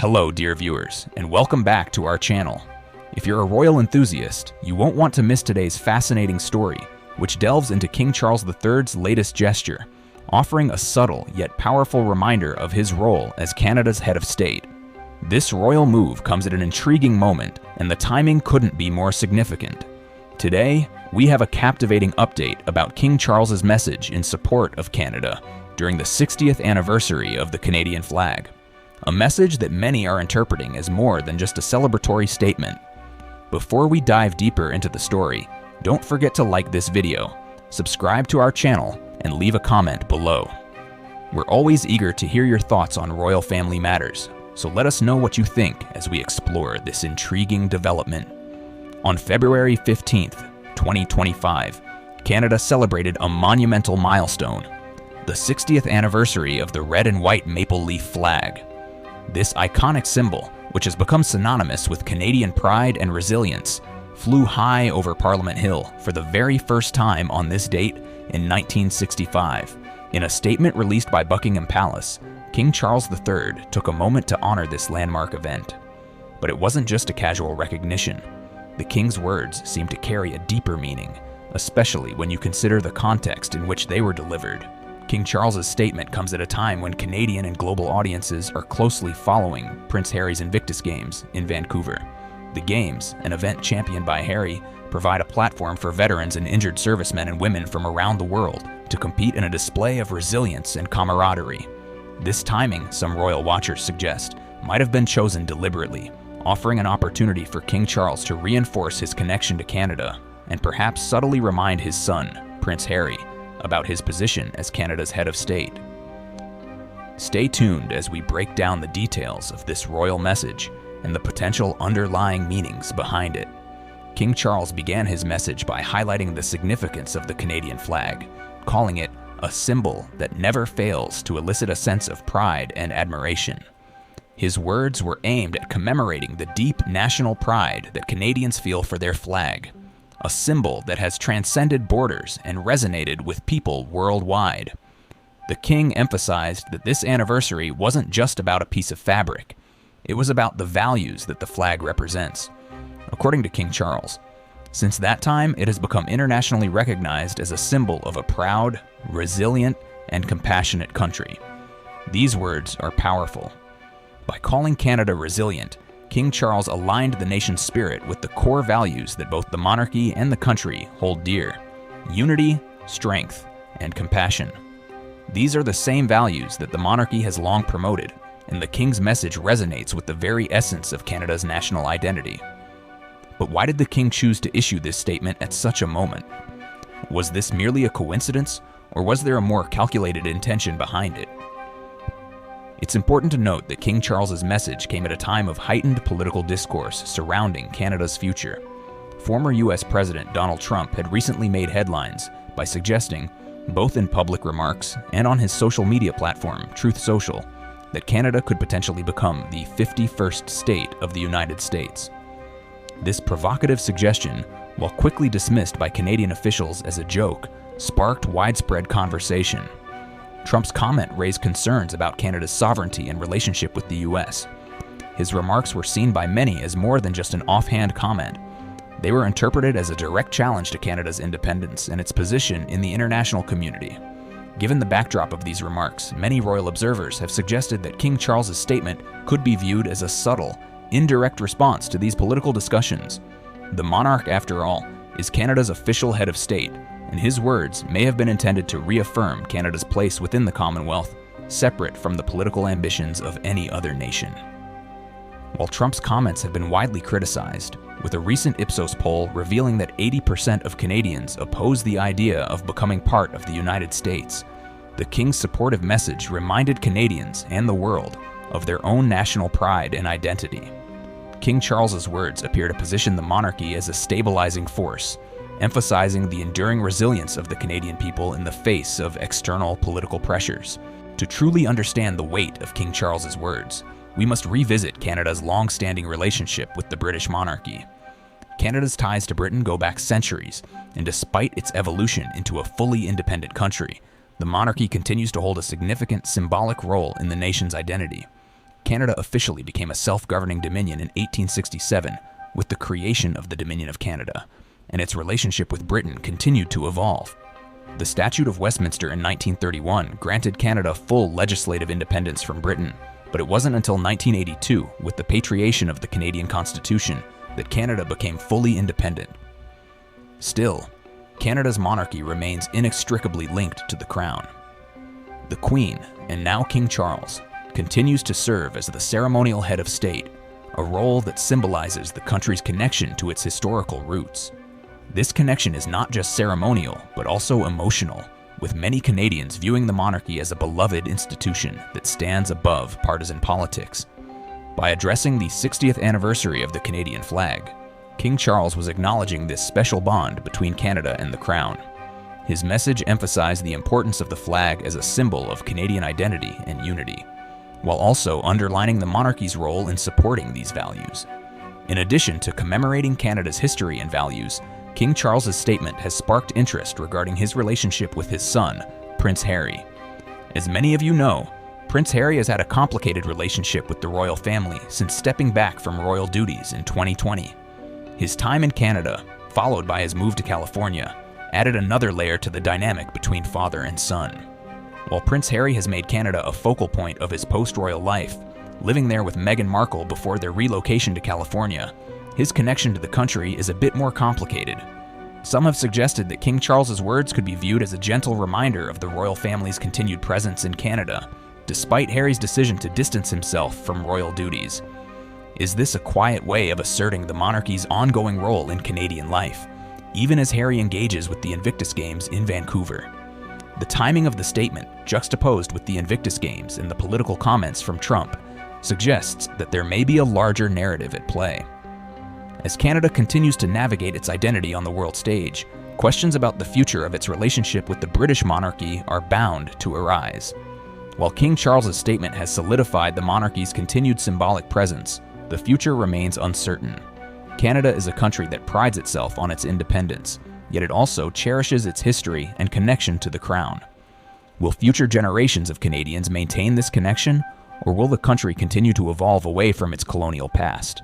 Hello, dear viewers, and welcome back to our channel. If you're a royal enthusiast, you won't want to miss today's fascinating story, which delves into King Charles III's latest gesture, offering a subtle yet powerful reminder of his role as Canada's head of state. This royal move comes at an intriguing moment, and the timing couldn't be more significant. Today, we have a captivating update about King Charles's message in support of Canada during the 60th anniversary of the Canadian flag. A message that many are interpreting as more than just a celebratory statement. Before we dive deeper into the story, don't forget to like this video, subscribe to our channel, and leave a comment below. We're always eager to hear your thoughts on royal family matters, so let us know what you think as we explore this intriguing development. On February 15th, 2025, Canada celebrated a monumental milestone, the 60th anniversary of the red and white maple leaf flag. This iconic symbol, which has become synonymous with Canadian pride and resilience, flew high over Parliament Hill for the very first time on this date in 1965. In a statement released by Buckingham Palace, King Charles III took a moment to honor this landmark event. But it wasn't just a casual recognition. The King's words seemed to carry a deeper meaning, especially when you consider the context in which they were delivered. King Charles's statement comes at a time when Canadian and global audiences are closely following Prince Harry's Invictus Games in Vancouver. The Games, an event championed by Harry, provide a platform for veterans and injured servicemen and women from around the world to compete in a display of resilience and camaraderie. This timing, some royal watchers suggest, might have been chosen deliberately, offering an opportunity for King Charles to reinforce his connection to Canada and perhaps subtly remind his son, Prince Harry, about his position as Canada's head of state. Stay tuned as we break down the details of this royal message and the potential underlying meanings behind it. King Charles began his message by highlighting the significance of the Canadian flag, calling it a symbol that never fails to elicit a sense of pride and admiration. His words were aimed at commemorating the deep national pride that Canadians feel for their flag, a symbol that has transcended borders and resonated with people worldwide. The King emphasized that this anniversary wasn't just about a piece of fabric. It was about the values that the flag represents. According to King Charles, since that time, it has become internationally recognized as a symbol of a proud, resilient, and compassionate country. These words are powerful. By calling Canada resilient, King Charles aligned the nation's spirit with the core values that both the monarchy and the country hold dear: unity, strength, and compassion. These are the same values that the monarchy has long promoted, and the King's message resonates with the very essence of Canada's national identity. But why did the King choose to issue this statement at such a moment? Was this merely a coincidence, or was there a more calculated intention behind it? It's important to note that King Charles's message came at a time of heightened political discourse surrounding Canada's future. Former US President Donald Trump had recently made headlines by suggesting, both in public remarks and on his social media platform, Truth Social, that Canada could potentially become the 51st state of the United States. This provocative suggestion, while quickly dismissed by Canadian officials as a joke, sparked widespread conversation. Trump's comment raised concerns about Canada's sovereignty and relationship with the US. His remarks were seen by many as more than just an offhand comment. They were interpreted as a direct challenge to Canada's independence and its position in the international community. Given the backdrop of these remarks, many royal observers have suggested that King Charles's statement could be viewed as a subtle, indirect response to these political discussions. The monarch, after all, is Canada's official head of state, and his words may have been intended to reaffirm Canada's place within the Commonwealth, separate from the political ambitions of any other nation. While Trump's comments have been widely criticized, with a recent Ipsos poll revealing that 80% of Canadians oppose the idea of becoming part of the United States, the King's supportive message reminded Canadians and the world of their own national pride and identity. King Charles's words appear to position the monarchy as a stabilizing force, emphasizing the enduring resilience of the Canadian people in the face of external political pressures. To truly understand the weight of King Charles's words, we must revisit Canada's long-standing relationship with the British monarchy. Canada's ties to Britain go back centuries, and despite its evolution into a fully independent country, the monarchy continues to hold a significant symbolic role in the nation's identity. Canada officially became a self-governing dominion in 1867 with the creation of the Dominion of Canada, and its relationship with Britain continued to evolve. The Statute of Westminster in 1931 granted Canada full legislative independence from Britain, but it wasn't until 1982, with the patriation of the Canadian Constitution, that Canada became fully independent. Still, Canada's monarchy remains inextricably linked to the Crown. The Queen, and now King Charles, continues to serve as the ceremonial head of state, a role that symbolizes the country's connection to its historical roots. This connection is not just ceremonial, but also emotional, with many Canadians viewing the monarchy as a beloved institution that stands above partisan politics. By addressing the 60th anniversary of the Canadian flag, King Charles was acknowledging this special bond between Canada and the Crown. His message emphasized the importance of the flag as a symbol of Canadian identity and unity, while also underlining the monarchy's role in supporting these values. In addition to commemorating Canada's history and values, King Charles's statement has sparked interest regarding his relationship with his son, Prince Harry. As many of you know, Prince Harry has had a complicated relationship with the royal family since stepping back from royal duties in 2020. His time in Canada, followed by his move to California, added another layer to the dynamic between father and son. While Prince Harry has made Canada a focal point of his post-royal life, living there with Meghan Markle before their relocation to California, his connection to the country is a bit more complicated. Some have suggested that King Charles's words could be viewed as a gentle reminder of the royal family's continued presence in Canada, despite Harry's decision to distance himself from royal duties. Is this a quiet way of asserting the monarchy's ongoing role in Canadian life, even as Harry engages with the Invictus Games in Vancouver? The timing of the statement, juxtaposed with the Invictus Games and the political comments from Trump, suggests that there may be a larger narrative at play. As Canada continues to navigate its identity on the world stage, questions about the future of its relationship with the British monarchy are bound to arise. While King Charles's statement has solidified the monarchy's continued symbolic presence, the future remains uncertain. Canada is a country that prides itself on its independence, yet it also cherishes its history and connection to the Crown. Will future generations of Canadians maintain this connection, or will the country continue to evolve away from its colonial past?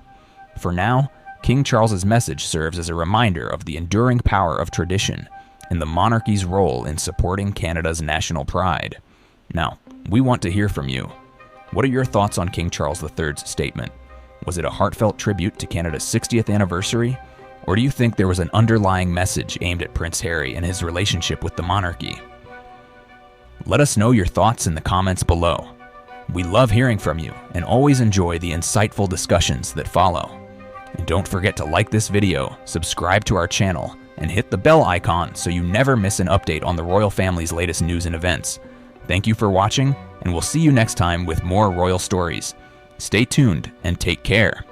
For now, King Charles's message serves as a reminder of the enduring power of tradition and the monarchy's role in supporting Canada's national pride. Now, we want to hear from you. What are your thoughts on King Charles III's statement? Was it a heartfelt tribute to Canada's 60th anniversary? Or do you think there was an underlying message aimed at Prince Harry and his relationship with the monarchy? Let us know your thoughts in the comments below. We love hearing from you and always enjoy the insightful discussions that follow. And don't forget to like this video, subscribe to our channel, and hit the bell icon so you never miss an update on the royal family's latest news and events. Thank you for watching, and we'll see you next time with more royal stories. Stay tuned and take care.